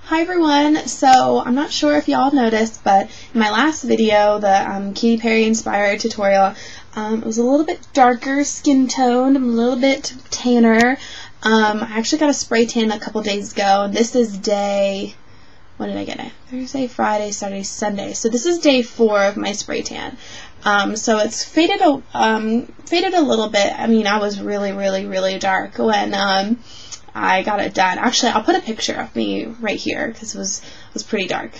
Hi everyone, so I'm not sure if y'all noticed, but in my last video, the Katy Perry inspired tutorial, it was a little bit darker skin toned, a little bit tanner. I actually got a spray tan a couple days ago, and this is day, when did I get it? Thursday, Friday, Saturday, Sunday. So this is day 4 of my spray tan. So it's faded a little bit. I mean, I was really dark when I got it done. Actually, I'll put a picture of me right here because it was pretty dark.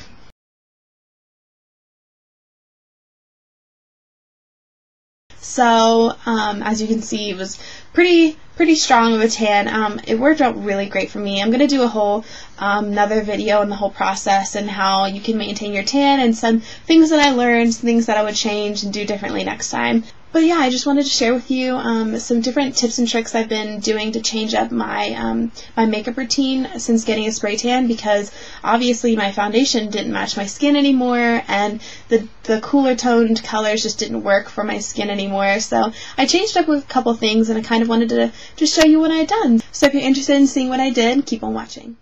So as you can see, it was pretty strong of a tan. It worked out really great for me. I'm going to do a whole another video on the whole process and how you can maintain your tan and some things that I learned, some things that I would change and do differently next time. But yeah, I just wanted to share with you some different tips and tricks I've been doing to change up my my makeup routine since getting a spray tan, because obviously my foundation didn't match my skin anymore and the cooler toned colors just didn't work for my skin anymore. So I changed up with a couple things and I kind of wanted to just show you what I had done. So if you're interested in seeing what I did, keep on watching.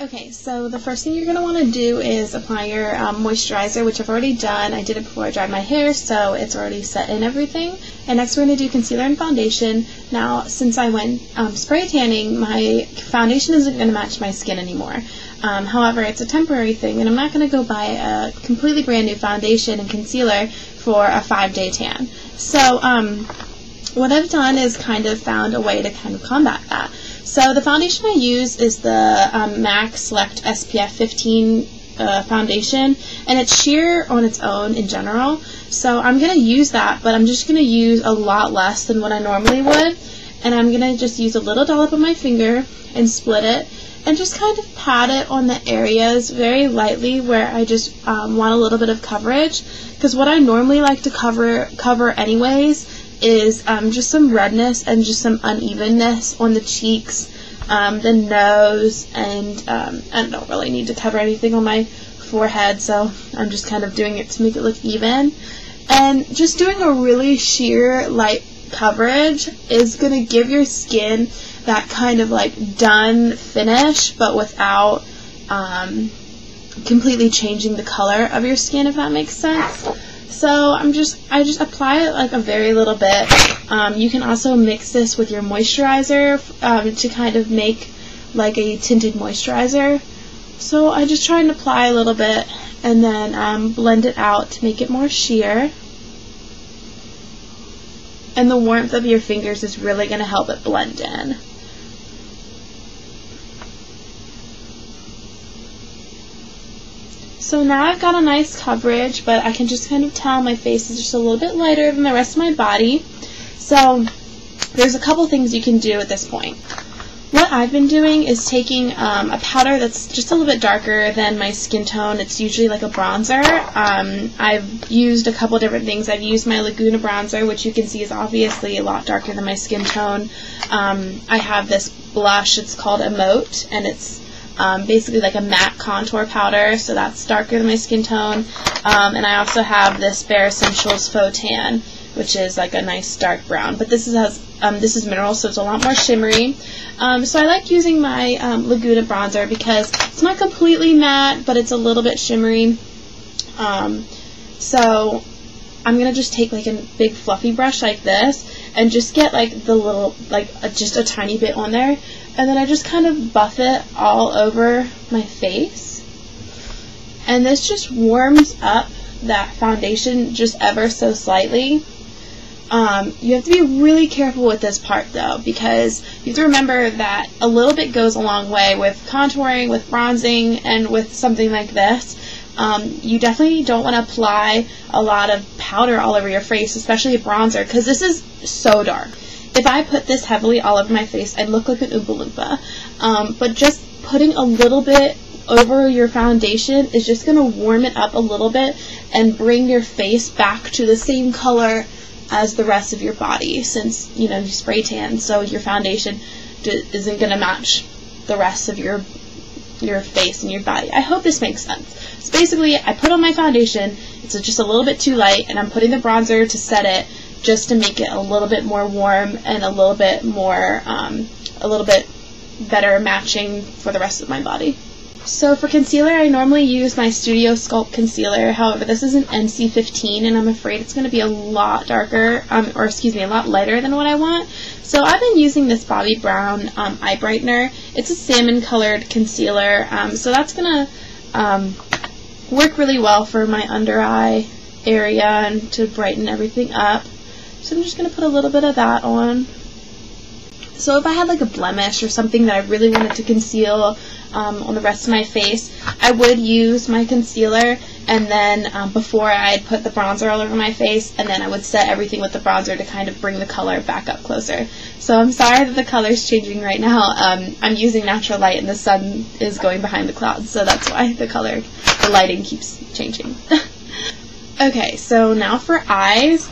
Okay, so the first thing you're going to want to do is apply your moisturizer, which I've already done. I did it before I dried my hair, so it's already set in everything. And next we're going to do concealer and foundation. Now, since I went spray tanning, my foundation isn't going to match my skin anymore. However, it's a temporary thing, and I'm not going to go buy a completely brand new foundation and concealer for a 5-day tan. So what I've done is kind of found a way to kind of combat that. So the foundation I use is the MAC Select SPF 15 foundation, and it's sheer on its own in general. So I'm going to use that, but I'm just going to use a lot less than what I normally would. And I'm going to just use a little dollop on my finger and split it and just kind of pat it on the areas very lightly where I just want a little bit of coverage. Because what I normally like to cover anyways is just some redness and just some unevenness on the cheeks, the nose, and I don't really need to cover anything on my forehead, so I'm just kind of doing it to make it look even. And just doing a really sheer light coverage is going to give your skin that kind of like done finish, but without completely changing the color of your skin, if that makes sense. So I just apply it like a very little bit. You can also mix this with your moisturizer to kind of make like a tinted moisturizer. So I just try and apply a little bit and then blend it out to make it more sheer. And the warmth of your fingers is really going to help it blend in. So now I've got a nice coverage, but I can just kind of tell my face is just a little bit lighter than the rest of my body. So there's a couple things you can do at this point. What I've been doing is taking a powder that's just a little bit darker than my skin tone. It's usually like a bronzer. I've used a couple different things. I've used my Laguna bronzer, which you can see is obviously a lot darker than my skin tone. I have this blush. It's called Emote, and it's basically like a matte contour powder, so that's darker than my skin tone. And I also have this Bare Essentials Faux Tan, which is like a nice dark brown. But this is mineral, so it's a lot more shimmery. So I like using my Laguna bronzer because it's not completely matte, but it's a little bit shimmery. So I'm gonna just take like a big fluffy brush like this and just get like the little, just a tiny bit on there. And then I just kind of buff it all over my face. And this just warms up that foundation just ever so slightly. You have to be really careful with this part though, because you have to remember that a little bit goes a long way with contouring, with bronzing, and with something like this. You definitely don't want to apply a lot of powder all over your face, especially a bronzer, because this is so dark. If I put this heavily all over my face, I'd look like an Oompa Loompa. But just putting a little bit over your foundation is just going to warm it up a little bit and bring your face back to the same color as the rest of your body, since, you know, you spray tan, so your foundation isn't going to match the rest of your face and your body. I hope this makes sense. So basically, I put on my foundation, it's just a little bit too light, and I'm putting the bronzer to set it, just to make it a little bit more warm and a little bit more, a little bit better matching for the rest of my body. So for concealer, I normally use my Studio Sculpt concealer. However, this is an NC15, and I'm afraid it's going to be a lot darker, a lot lighter than what I want. So I've been using this Bobbi Brown eye brightener. It's a salmon colored concealer, so that's going to work really well for my under eye area and to brighten everything up. So I'm just going to put a little bit of that on. So if I had like a blemish or something that I really wanted to conceal on the rest of my face, I would use my concealer, and then before I'd put the bronzer all over my face, and then I would set everything with the bronzer to kind of bring the color back up closer. So I'm sorry that the color's changing right now. I'm using natural light and the sun is going behind the clouds, so that's why the lighting keeps changing. Okay, so now for eyes.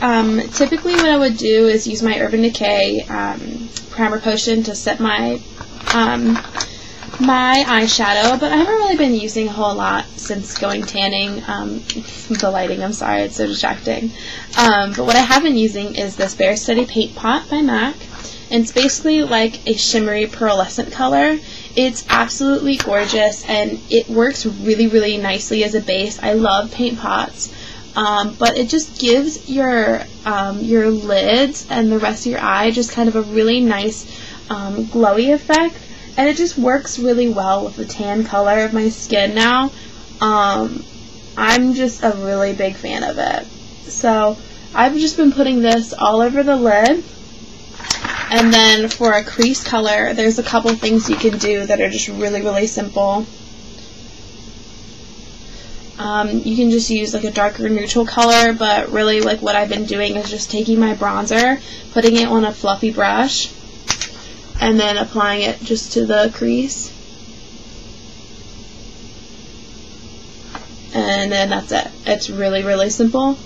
Typically what I would do is use my Urban Decay primer potion to set my my eyeshadow, but I haven't really been using a whole lot since going tanning. The lighting, I'm sorry, it's so distracting. But what I have been using is this Bare Steady Paint Pot by MAC, and it's basically like a shimmery pearlescent color. It's absolutely gorgeous, and it works really, really nicely as a base. I love paint pots. But it just gives your lids and the rest of your eye just kind of a really nice glowy effect, and it just works really well with the tan color of my skin now. I'm just a really big fan of it. So I've just been putting this all over the lid, and then for a crease color, there's a couple things you can do that are just really, really simple. You can just use like a darker neutral color, but really like what I've been doing is just taking my bronzer, putting it on a fluffy brush, and then applying it just to the crease. And then that's it. It's really, really simple.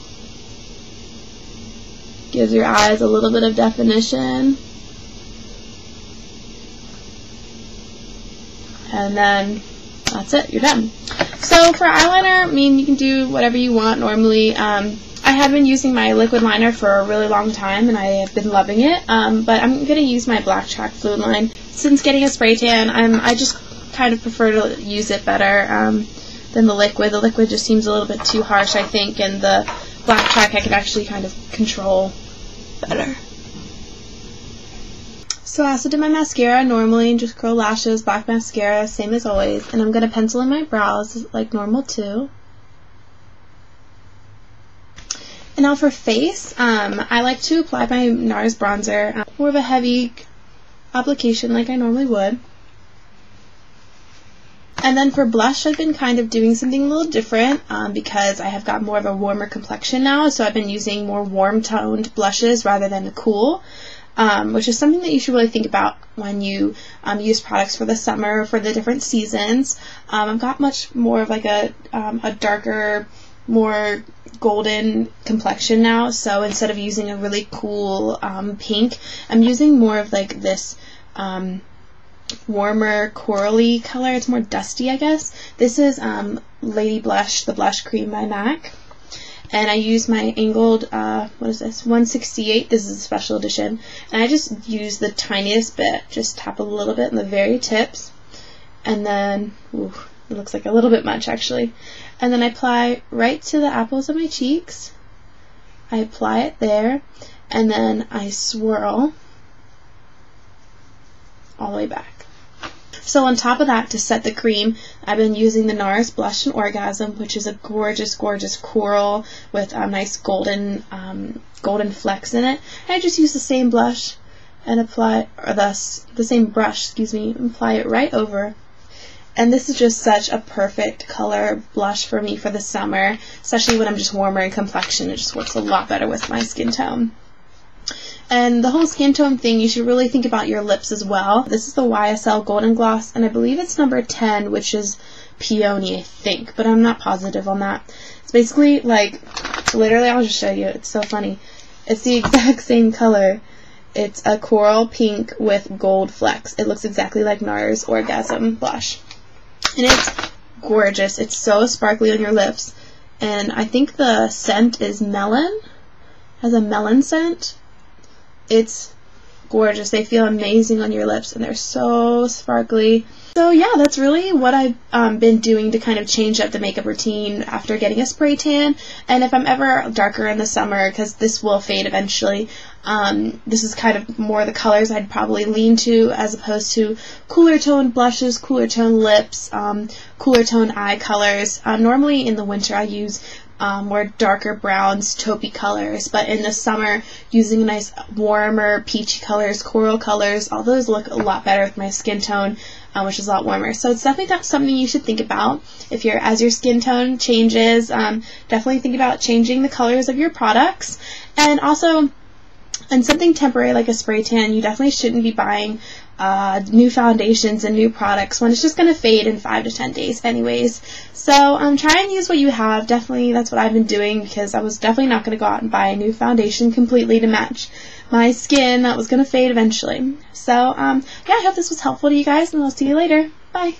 Gives your eyes a little bit of definition. And then that's it. You're done. So for eyeliner, I mean, you can do whatever you want. Normally, I have been using my liquid liner for a really long time, and I have been loving it. But I'm going to use my Black Track Fluid Line. Since getting a spray tan, I just kind of prefer to use it better than the liquid. The liquid just seems a little bit too harsh, I think, and the Black Track I can actually kind of control better. So I also did my mascara normally, and just curl lashes, black mascara, same as always. And I'm going to pencil in my brows like normal too. And now for face, I like to apply my NARS bronzer, more of a heavy application like I normally would. And then for blush, I've been kind of doing something a little different because I have got more of a warmer complexion now, so I've been using more warm-toned blushes rather than the cool. Which is something that you should really think about when you use products for the summer or for the different seasons. I've got much more of like a darker, more golden complexion now, so instead of using a really cool pink, I'm using more of like this warmer corally color. It's more dusty, I guess. This is Lady Blush, the Blush Cream by MAC. And I use my angled, what is this, 168, this is a special edition, and I just use the tiniest bit, just tap a little bit in the very tips, and then, ooh, it looks like a little bit much actually, and then I apply right to the apples of my cheeks. I apply it there, and then I swirl all the way back. So on top of that, to set the cream, I've been using the NARS Blush and Orgasm, which is a gorgeous, gorgeous coral with nice golden flecks in it. And I just use the same blush and apply, or the same brush, excuse me, and apply it right over. And this is just such a perfect color blush for me for the summer, especially when I'm just warmer in complexion. It just works a lot better with my skin tone. And the whole skin tone thing, you should really think about your lips as well. This is the YSL Golden Gloss, and I believe it's number 10, which is Peony, I think, but I'm not positive on that. It's basically like, literally, I'll just show you. It's so funny. It's the exact same color. It's a coral pink with gold flecks. It looks exactly like NARS Orgasm Blush. And it's gorgeous. It's so sparkly on your lips. And I think the scent is melon. It has a melon scent. It's gorgeous. They feel amazing on your lips, and they're so sparkly. So yeah, that's really what I've been doing to kind of change up the makeup routine after getting a spray tan. And if I'm ever darker in the summer, because this will fade eventually, this is kind of more the colors I'd probably lean to, as opposed to cooler tone blushes, cooler tone lips, cooler tone eye colors. Normally in the winter I use more darker browns, taupey colors, but in the summer using nice warmer peachy colors, coral colors, all those look a lot better with my skin tone, which is a lot warmer. So it's definitely not something you should think about if as your skin tone changes. Definitely think about changing the colors of your products. And also, and something temporary like a spray tan, you definitely shouldn't be buying new foundations and new products when it's just going to fade in 5 to 10 days anyways. So try and use what you have. Definitely that's what I've been doing, because I was definitely not going to go out and buy a new foundation completely to match my skin that was going to fade eventually. So yeah, I hope this was helpful to you guys, and I'll see you later. Bye.